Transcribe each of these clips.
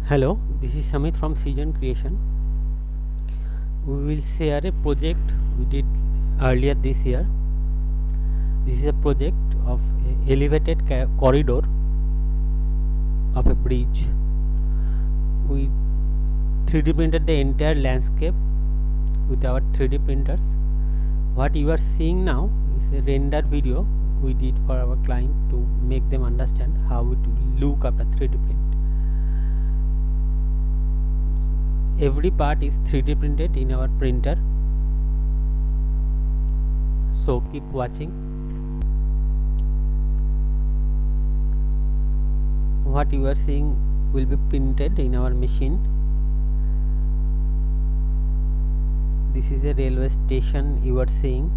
Hello, this is Samit from Season Creation. We will share a project we did earlier this year. This is a project of a elevated corridor of a bridge. We 3D printed the entire landscape with our 3D printers. What you are seeing now is a render video we did for our client to make them understand how it will look after 3D print. Every part is 3D printed in our printer, so keep watching. What you are seeing will be printed in our machine. This is a railway station you are seeing,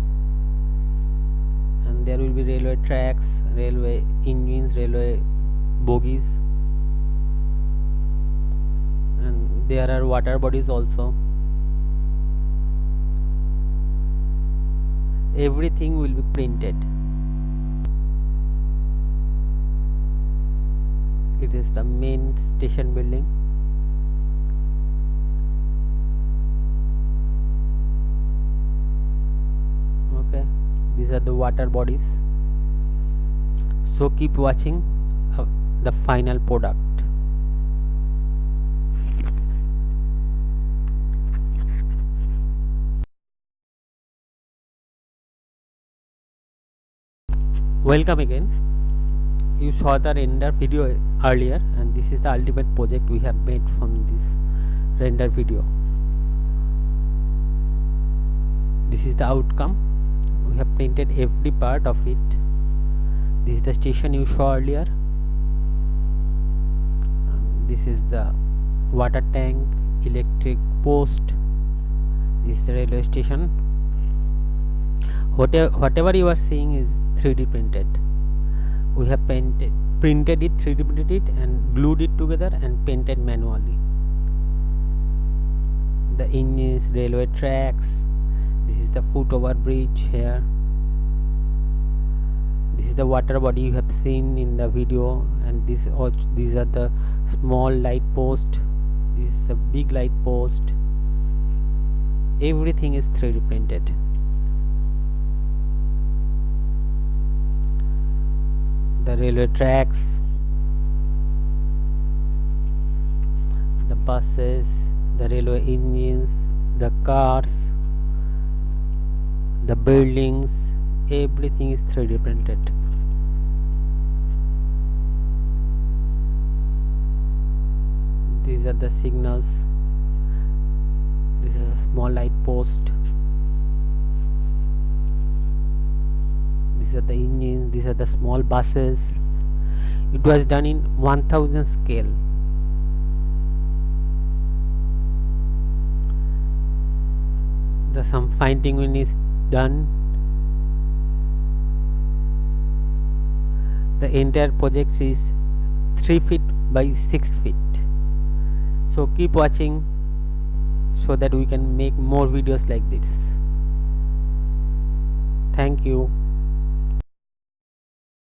and there will be railway tracks, railway engines, railway bogies, and there are water bodies also. Everything will be printed. It is the main station building. Okay, these are the water bodies. So keep watching the final product. Welcome again. You saw the render video earlier, and this is the ultimate project we have made from this render video. This is the outcome. We have printed every part of it. This is the station you saw earlier. This is the water tank, electric post. This is the railway station. Whatever you are seeing is 3D printed. We have printed it, 3D printed it, and glued it together and painted manually. The engines, railway tracks. This is the foot over bridge here. This is the water body you have seen in the video, and these are the small light post. This is the big light post. Everything is 3D printed. The railway tracks, the buses, the railway engines, the cars, the buildings, everything is 3D printed. These are the signals. This is a small light post. These are the engines, these are the small buses. It was done in 1000 scale. Some fine tuning is done. The entire project is 3 feet by 6 feet. So keep watching so that we can make more videos like this. Thank you.